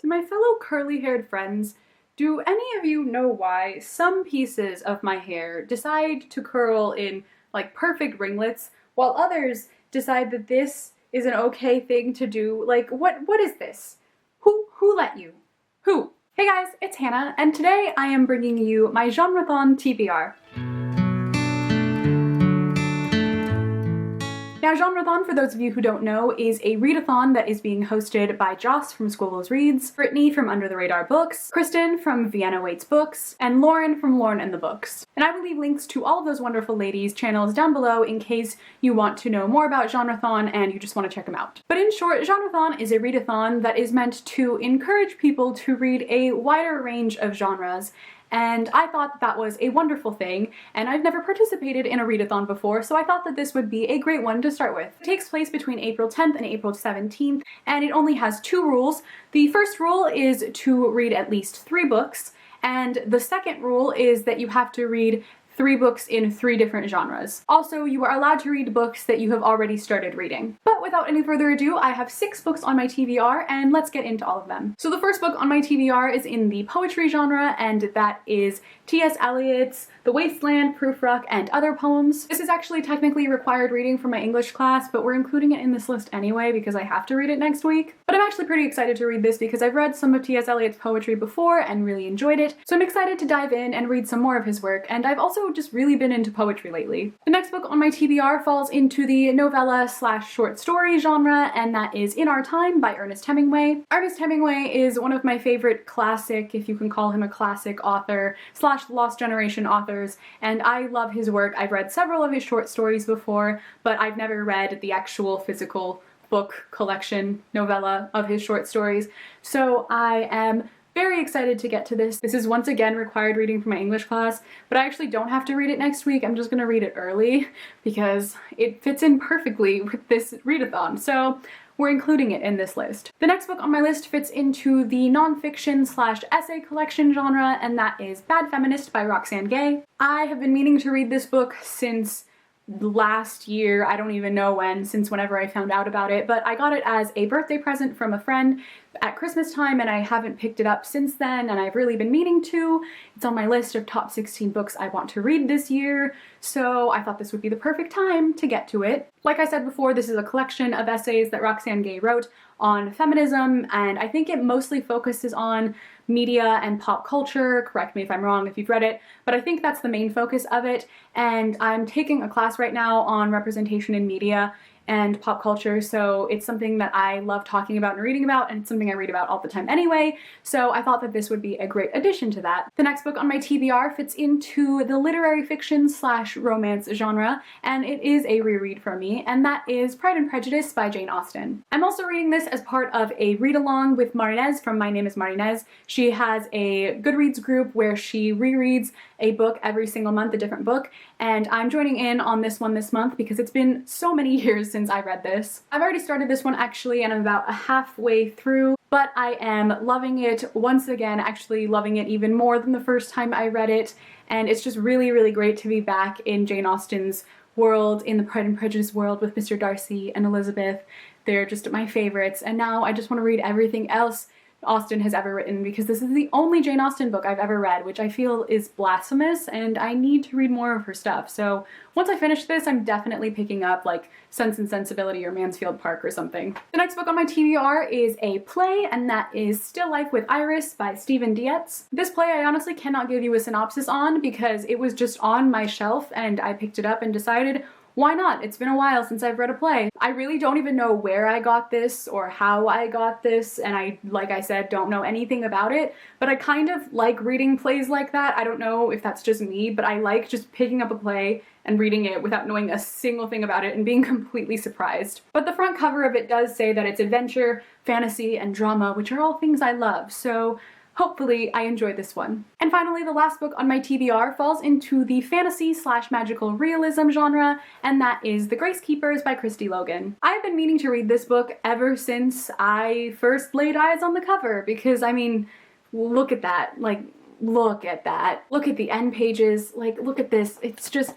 My fellow curly-haired friends, do any of you know why some pieces of my hair decide to curl in like perfect ringlets while others decide that this is an okay thing to do? Like, what is this? Who let you? Who? Hey guys, it's Hannah, and today I am bringing you my Genrethon TBR. Now, Genrethon, for those of you who don't know, is a readathon that is being hosted by Joss from Squibbles Reads, Brittany from Under the Radar Books, Kristen from Vienna Waits Books, and Lauren from Lauren and the Books. And I will leave links to all of those wonderful ladies' channels down below in case you want to know more about Genrethon and you just want to check them out. But in short, Genrethon is a readathon that is meant to encourage people to read a wider range of genres, and I thought that was a wonderful thing, and I've never participated in a readathon before, so I thought that this would be a great one to start with. It takes place between April 10th and April 17th, and it only has 2 rules. The first rule is to read at least 3 books, and the second rule is that you have to read 3 books in 3 different genres. Also, you are allowed to read books that you have already started reading. But without any further ado, I have 6 books on my TBR, and let's get into all of them. So the first book on my TBR is in the poetry genre, and that is T.S. Eliot's The Wasteland, Prufrock, and Other Poems. This is actually technically required reading for my English class, but we're including it in this list anyway because I have to read it next week. But I'm actually pretty excited to read this because I've read some of T.S. Eliot's poetry before and really enjoyed it, so I'm excited to dive in and read some more of his work, and I've also just really been into poetry lately. The next book on my TBR falls into the novella / short story genre, and that is In Our Time by Ernest Hemingway. Ernest Hemingway is one of my favorite classic, if you can call him a classic author / Lost Generation authors, and I love his work. I've read several of his short stories before, but I've never read the actual physical book collection novella of his short stories, so I am very excited to get to this. This is once again required reading for my English class, but I actually don't have to read it next week. I'm just gonna read it early because it fits in perfectly with this readathon, so we're including it in this list. The next book on my list fits into the nonfiction / essay collection genre, and that is Bad Feminist by Roxane Gay. I have been meaning to read this book since last year. I don't even know when, since whenever I found out about it, but I got it as a birthday present from a friend at Christmas time, and I haven't picked it up since then, and I've really been meaning to. It's on my list of top 16 books I want to read this year, so I thought this would be the perfect time to get to it. Like I said before, this is a collection of essays that Roxane Gay wrote on feminism, and I think it mostly focuses on media and pop culture. Correct me if I'm wrong if you've read it, but I think that's the main focus of it, and I'm taking a class right now on representation in media and pop culture, so it's something that I love talking about and reading about, and it's something I read about all the time anyway, so I thought that this would be a great addition to that. The next book on my TBR fits into the literary fiction / romance genre, and it is a reread for me, and that is Pride and Prejudice by Jane Austen. I'm also reading this as part of a read-along with Marinez from My Name is Marinez. She has a Goodreads group where she rereads a book every single month, a different book, and I'm joining in on this one this month because it's been so many years since I read this. I've already started this one actually, and I'm about halfway through, but I am loving it once again, actually loving it even more than the first time I read it, and it's just really, really great to be back in Jane Austen's world, in the Pride and Prejudice world with Mr. Darcy and Elizabeth. They're just my favorites, and now I just want to read everything else Austen has ever written because this is the only Jane Austen book I've ever read, which I feel is blasphemous, and I need to read more of her stuff. So once I finish this, I'm definitely picking up like Sense and Sensibility or Mansfield Park or something. The next book on my TBR is a play, and that is Still Life with Iris by Stephen Dietz. This play I honestly cannot give you a synopsis on because it was just on my shelf and I picked it up and decided, why not? It's been a while since I've read a play. I really don't even know where I got this or how I got this, and I, like I said, don't know anything about it, but I kind of like reading plays like that. I don't know if that's just me, but I like just picking up a play and reading it without knowing a single thing about it and being completely surprised. But the front cover of it does say that it's adventure, fantasy, and drama, which are all things I love, so hopefully I enjoyed this one. And finally, the last book on my TBR falls into the fantasy / magical realism genre, and that is The Grace Keepers by Christy Logan. I've been meaning to read this book ever since I first laid eyes on the cover, because I mean, look at that, like, look at that. Look at the end pages, like, look at this. It's just,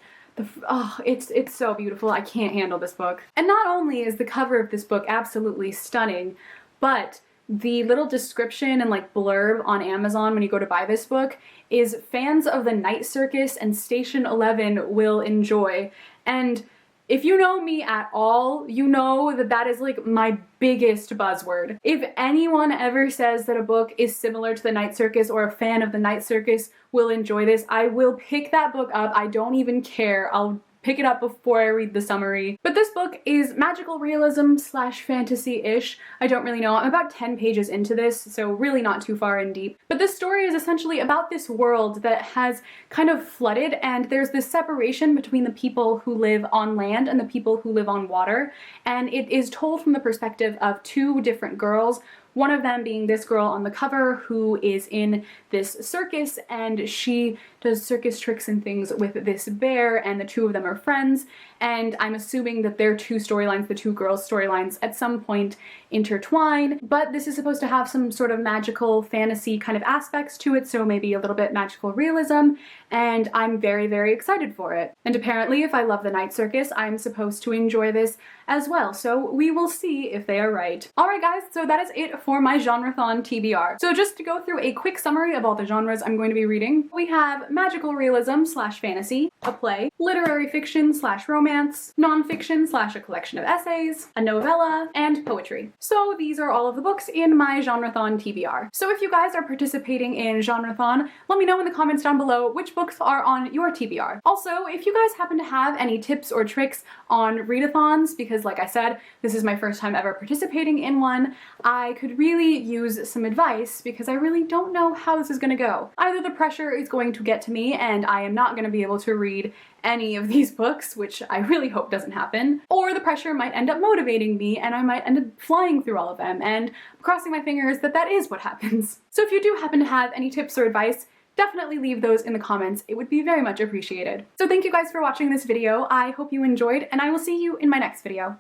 it's so beautiful. I can't handle this book. And not only is the cover of this book absolutely stunning, but the little description and like blurb on Amazon when you go to buy this book is fans of the Night Circus and Station 11 will enjoy. And if you know me at all, you know that that is like my biggest buzzword. If anyone ever says that a book is similar to the Night Circus or a fan of the Night Circus will enjoy this, I will pick that book up. I don't even care. I'll pick it up before I read the summary. But this book is magical realism slash fantasy-ish. I don't really know. I'm about 10 pages into this, so really not too far in deep. But this story is essentially about this world that has kind of flooded, and there's this separation between the people who live on land and the people who live on water. And it is told from the perspective of two different girls. One of them being this girl on the cover who is in this circus, and she does circus tricks and things with this bear, and the two of them are friends. And I'm assuming that their two storylines, the two girls' storylines, at some point intertwine. But this is supposed to have some sort of magical fantasy kind of aspects to it, so maybe a little bit magical realism, and I'm very, very excited for it. And apparently, if I love the Night Circus, I'm supposed to enjoy this as well, so we will see if they are right. Alright guys, so that is it for my Genrethon TBR. So just to go through a quick summary of all the genres I'm going to be reading, we have magical realism slash fantasy, a play, literary fiction slash romance, nonfiction slash a collection of essays, a novella, and poetry. So these are all of the books in my Genrethon TBR. So if you guys are participating in Genrethon, let me know in the comments down below which books are on your TBR. Also, if you guys happen to have any tips or tricks on readathons, because like I said, this is my first time ever participating in one, I could really use some advice because I really don't know how this is going to go. Either the pressure is going to get to me and I am not going to be able to read any of these books, which I really hope doesn't happen, or the pressure might end up motivating me and I might end up flying through all of them, and I'm crossing my fingers that that is what happens. So if you do happen to have any tips or advice, definitely leave those in the comments. It would be very much appreciated. So thank you guys for watching this video. I hope you enjoyed, and I will see you in my next video.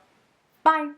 Bye!